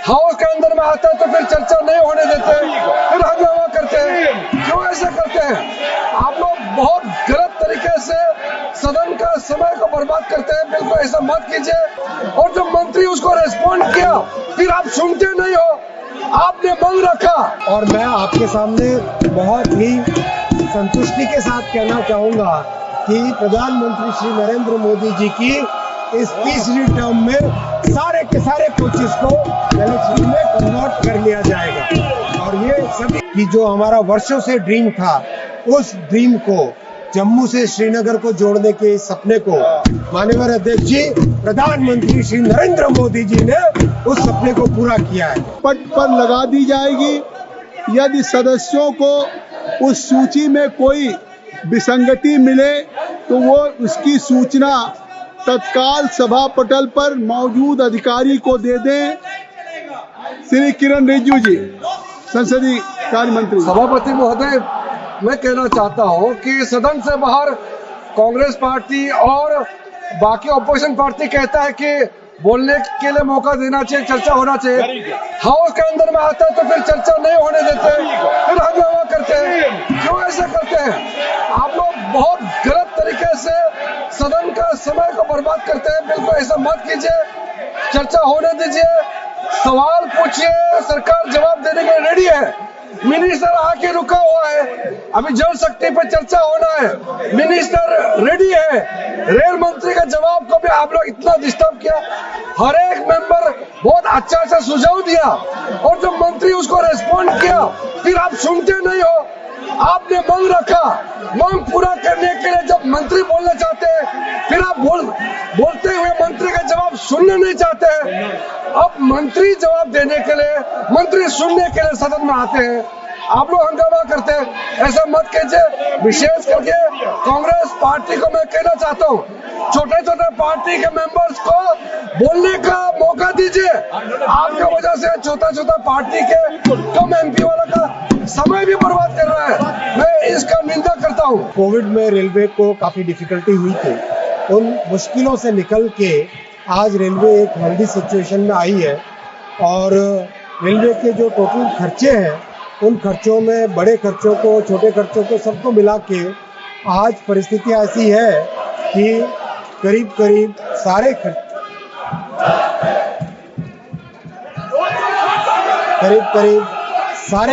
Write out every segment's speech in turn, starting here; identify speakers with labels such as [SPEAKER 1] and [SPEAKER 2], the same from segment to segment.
[SPEAKER 1] House के अंदर में आता है तो फिर चर्चा नहीं होने देते, फिर हंगामा करते हैं। क्यों ऐसा करते हैं? आप लोग बहुत गलत तरीके से सदन का समय को बर्बाद करते हैं। बिल्कुल ऐसा मत कीजिए। और जब मंत्री उसको रेस्पॉन्ड किया फिर आप सुनते नहीं हो, आपने बंद रखा।
[SPEAKER 2] और मैं आपके सामने बहुत ही संतुष्टि के साथ कहना चाहूंगा कि प्रधानमंत्री श्री नरेंद्र मोदी जी की इस तीसरी टर्म में सारे के सारे कोचेस को एलएचबी में कन्वर्ट कर लिया जाएगा। और ये सभी की जो हमारा वर्षों से ड्रीम था, उस ड्रीम को, जम्मू से श्रीनगर को जोड़ने के सपने को माननीय अध्यक्ष जी प्रधानमंत्री श्री नरेंद्र मोदी जी ने उस सपने को पूरा किया है।
[SPEAKER 3] पट पर लगा दी जाएगी। यदि सदस्यों को उस सूची में कोई विसंगति मिले तो वो उसकी सूचना तत्काल सभा पटल पर मौजूद अधिकारी को दे दें। श्री किरण रिजिजू जी, संसदीय कार्य मंत्री।
[SPEAKER 1] सभापति महोदय, मैं कहना चाहता हूं कि सदन से बाहर कांग्रेस पार्टी और बाकी ऑपोजिशन पार्टी कहता है कि बोलने के लिए मौका देना चाहिए, चर्चा होना चाहिए। हाउस के अंदर में आता है तो फिर चर्चा नहीं होने देते, फिर हंगामा करते हैं। क्यों ऐसा करते हैं? आप लोग बहुत गलत तरीके से सदन का समय को बर्बाद करते हैं। बिल्कुल ऐसा मत कीजिए। चर्चा होने दीजिए, सवाल पूछिए, सरकार जवाब देने के लिए रेडी है। मिनिस्टर आके रुका हुआ है, अभी जल शक्ति पर चर्चा होना है, मिनिस्टर रेडी है। रेल मंत्री का जवाब को भी आप लोग इतना डिस्टर्ब किया। हर एक मेंबर बहुत अच्छा सुझाव दिया और जब मंत्री उसको रेस्पॉन्ड किया फिर आप सुनते नहीं हो, आपने मांग रखा। मांग पूरा करने के लिए जब मंत्री बोलना चाहते हैं फिर आप बोलते हुए मंत्री का जवाब सुनने नहीं चाहते हैं। अब मंत्री जवाब देने के लिए, मंत्री सुनने के लिए सदन में आते हैं, आप लोग हंगामा करते हैं। ऐसा मत कीजिए। विशेष करके कांग्रेस पार्टी को मैं कहना चाहता हूँ, छोटे छोटे पार्टी के मेंबर्स को बोलने का मौका दीजिए। आपका वजह से छोटा छोटा पार्टी के कम एमपी वाला का समय भी बर्बाद कर रहा है। मैं इसका निंदा करता हूँ।
[SPEAKER 2] कोविड में रेलवे को काफी डिफिकल्टी हुई थी, उन मुश्किलों से निकल के आज रेलवे एक हेल्दी सिचुएशन में आई है। और रेलवे के जो टोटल खर्चे हैं, उन खर्चों में बड़े खर्चों को, छोटे खर्चों को, सबको मिला के आज परिस्थिति ऐसी है कि करीब करीब सारे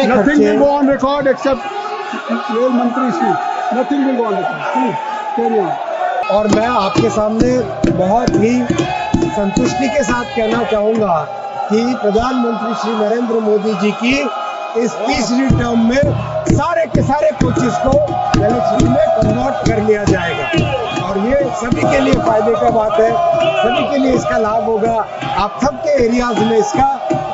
[SPEAKER 3] Nothing will go on record except rail मंत्री Shri. Nothing will go on record. Please, carry on.
[SPEAKER 2] और मैं आपके सामने बहुत ही संतुष्टि के साथ कहना चाहूंगा कि प्रधानमंत्री श्री नरेंद्र मोदी जी की इस तीसरी टर्म में सारे के सारे कोचेस को एलएचबी में कन्वर्ट कर लिया जाएगा। और ये सभी के लिए फायदे का बात है, सभी के लिए इसका लाभ होगा, आप सबके एरियाज में इसका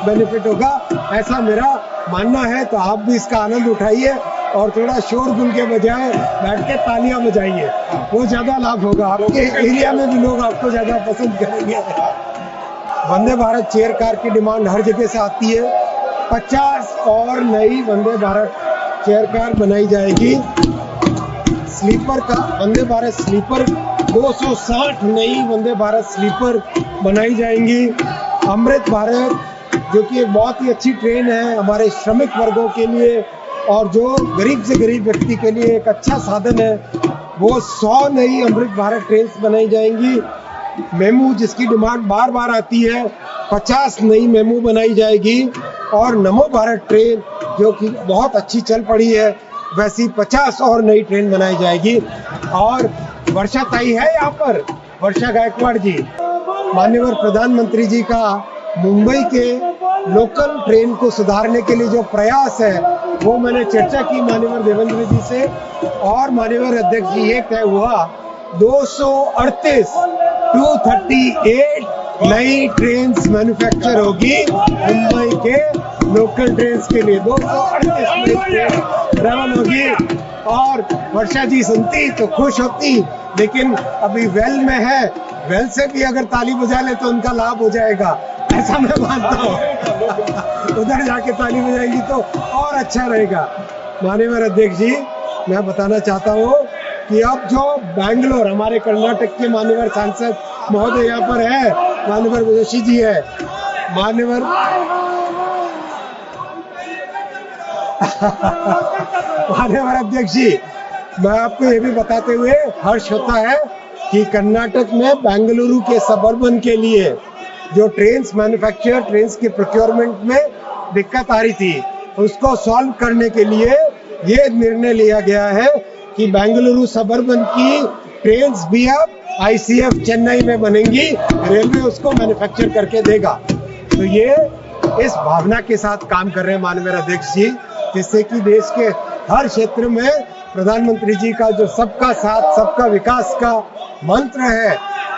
[SPEAKER 2] बेनिफिट होगा, ऐसा मेरा मानना है। तो आप भी इसका आनंद उठाइए और थोड़ा शोरगुल के बजाय बैठ के तालियां बजाइए, वो ज्यादा लाभ होगा। आपके एरिया में भी लोग आपको ज्यादा पसंद करेंगे। वंदे भारत चेयर कार की डिमांड हर जगह से आती है। 50 और नई वंदे भारत चेयर कार बनाई जाएगी। स्लीपर का वंदे भारत स्लीपर 260 नई वंदे भारत स्लीपर बनाई जाएंगी। अमृत भारत, जो कि एक बहुत ही अच्छी ट्रेन है हमारे श्रमिक वर्गों के लिए और जो गरीब से गरीब व्यक्ति के लिए एक अच्छा साधन है, वो 100 नई अमृत भारत ट्रेन बनाई जाएंगी। मेमू, जिसकी डिमांड बार बार आती है, 50 नई मेमू बनाई जाएगी। और नमो भारत ट्रेन, जो कि बहुत अच्छी चल पड़ी है, वैसी 50 और नई ट्रेन बनाई जाएगी। और वर्षा ताई है यहाँ पर, वर्षा गायकवाड़ जी, माननीय प्रधानमंत्री जी का मुंबई के लोकल ट्रेन को सुधारने के लिए जो प्रयास है, वो मैंने चर्चा की माननीय देवेंद्र जी से और माननीय अध्यक्ष जी, ये तय हुआ 238 नई ट्रेन मैन्युफैक्चर होगी मुंबई के लोकल ट्रेन के लिए। 238 नई ट्रेन ट्रेवल होगी। और वर्षा जी सुनती तो खुश होती, लेकिन अभी वेल में है, वेल से भी अगर ताली बजा ले तो उनका लाभ हो जाएगा, ऐसा मैं मानता हूँ। उधर जाके ताली बजाएंगी तो और अच्छा रहेगा। माननीय अध्यक्ष जी, मैं बताना चाहता हूँ कि अब जो बैंगलोर, हमारे कर्नाटक के माननीय सांसद महोदय यहाँ पर है, माननीय जोशी जी है, माननीय माननीय अध्यक्ष जी, मैं आपको ये भी बताते हुए हर्ष होता है कि कर्नाटक में बेंगलुरु के सबअर्बन के लिए जो ट्रेन्स मैन्युफैक्चर, ट्रेन्स के प्रोक्योरमेंट में दिक्कत आ रही थी, उसको सॉल्व करने के लिए ये निर्णय लिया गया है कि बेंगलुरु सबअर्बन की ट्रेन्स भी अब आईसीएफ चेन्नई में बनेंगी, रेलवे उसको मैन्युफैक्चर करके देगा। तो ये इस भावना के साथ काम कर रहे हैं माननीय अध्यक्ष जी, जिससे कि देश के हर क्षेत्र में प्रधानमंत्री जी का जो सबका साथ सबका विकास का मंत्र है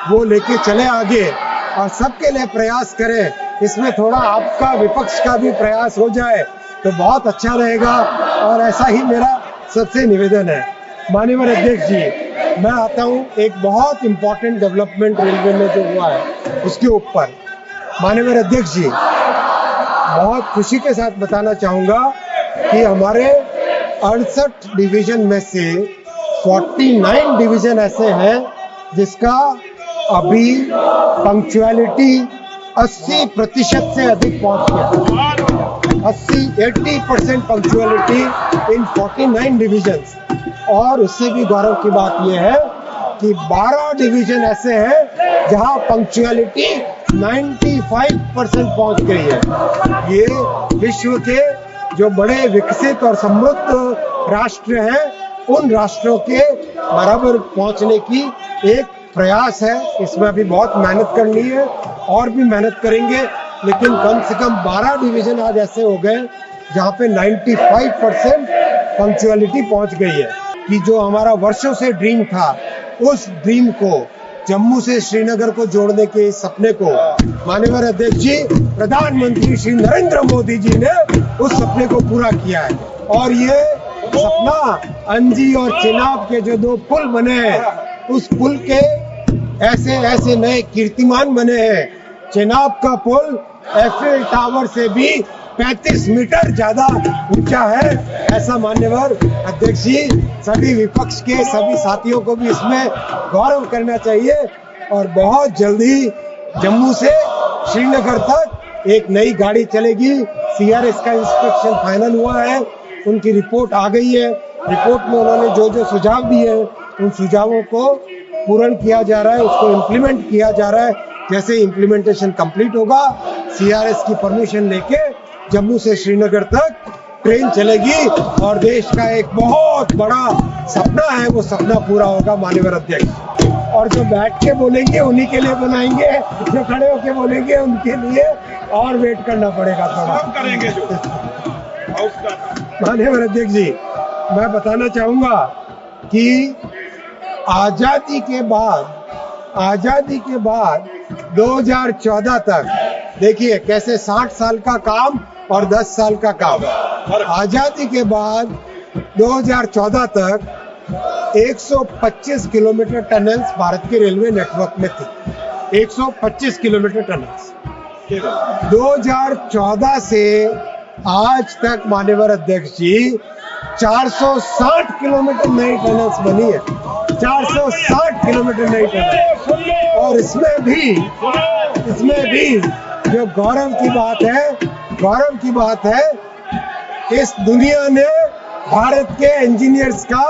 [SPEAKER 2] वो लेके चले आगे और सबके लिए प्रयास करें। इसमें थोड़ा आपका विपक्ष का भी प्रयास हो जाए तो बहुत अच्छा रहेगा और ऐसा ही मेरा सबसे निवेदन है। माननीय अध्यक्ष जी, मैं आता हूँ एक बहुत इंपॉर्टेंट डेवलपमेंट रेलवे में जो हुआ है उसके ऊपर। माननीय अध्यक्ष जी, बहुत खुशी के साथ बताना चाहूँगा कि हमारे 68 डिवीजन में से 49 डिवीजन ऐसे हैं जिसका अभी पंक्चुअलिटी 80% से अधिक पहुंच गया। 80% पंक्चुअलिटी इन 49 डिविजन्स। और उससे भी गौरव की बात यह है कि 12 डिवीजन ऐसे हैं जहां पंक्चुअलिटी 95% पहुंच गई है। ये विश्व के जो बड़े विकसित और समृद्ध राष्ट्र हैं उन राष्ट्रों के बराबर पहुंचने की एक प्रयास है। इसमें अभी बहुत मेहनत करनी है और भी मेहनत करेंगे, लेकिन कम से कम 12 डिवीजन आज ऐसे हो गए जहां पे 95% पंक्चुअलिटी पहुंच गई है। कि जो हमारा वर्षों से ड्रीम था, उस ड्रीम को, जम्मू से श्रीनगर को जोड़ने के इस सपने को माननीय अध्यक्ष जी, प्रधानमंत्री श्री नरेंद्र मोदी जी ने उस सपने को पूरा किया है। और ये सपना अंजी और चेनाब के जो 2 पुल बने हैं, उस पुल के ऐसे ऐसे नए कीर्तिमान बने हैं। चेनाब का पुल एफिल टावर से भी 35 मीटर ज्यादा ऊंचा है। ऐसा मान्यवर अध्यक्ष जी, सभी विपक्ष के सभी साथियों को भी इसमें गौरव करना चाहिए। और बहुत जल्दी जम्मू से श्रीनगर तक एक नई गाड़ी चलेगी। सीआरएस का इंस्पेक्शन फाइनल हुआ है, उनकी रिपोर्ट आ गई है। रिपोर्ट में उन्होंने जो जो सुझाव दिए हैं उन सुझावों को पूर्ण किया जा रहा है, उसको इम्प्लीमेंट किया जा रहा है। जैसे इम्प्लीमेंटेशन कंप्लीट होगा, सीआरएस की परमिशन लेके जम्मू से श्रीनगर तक ट्रेन चलेगी और देश का एक बहुत बड़ा सपना है, वो सपना पूरा होगा माननीय अध्यक्ष। और जो बैठ के बोलेंगे उन्हीं के लिए बनाएंगे, जो खड़े होके बोलेंगे उनके लिए और वेट करना पड़ेगा थोड़ा।
[SPEAKER 3] करेंगे जो
[SPEAKER 2] माननीय अध्यक्ष जी, मैं बताना चाहूंगा कि आजादी के बाद 2014 तक देखिए कैसे 60 साल का काम और 10 साल का काम। आजादी के बाद 2014 तक 125 किलोमीटर टनल्स भारत के रेलवे नेटवर्क में थी। 125 किलोमीटर टनल्स 2014 से आज तक माननीय अध्यक्ष जी 460 किलोमीटर नई टनल्स बनी है। 460 किलोमीटर नई टनल। और इसमें भी जो गौरव की बात है, इस दुनिया ने भारत के इंजीनियर्स का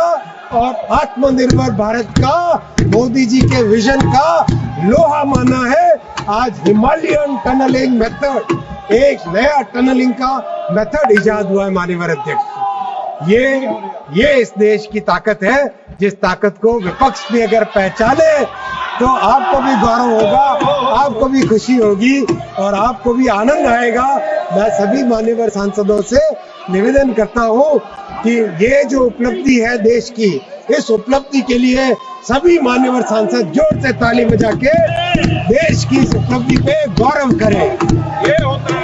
[SPEAKER 2] और आत्मनिर्भर भारत का, मोदी जी के विजन का लोहा माना है। आज हिमालयन टनलिंग मेथड, एक नया टनलिंग का मेथड इजाद हुआ है माननीय अध्यक्ष। ये इस देश की ताकत है, जिस ताकत को विपक्ष भी अगर पहचाने तो आपको भी गौरव होगा, आपको भी खुशी होगी और आपको भी आनंद आएगा। मैं सभी मान्यवर सांसदों से निवेदन करता हूं कि ये जो उपलब्धि है देश की, इस उपलब्धि के लिए सभी मान्यवर सांसद जोर से ताली बजा के देश की इस उपलब्धि पे गौरव करें।
[SPEAKER 3] ये होता है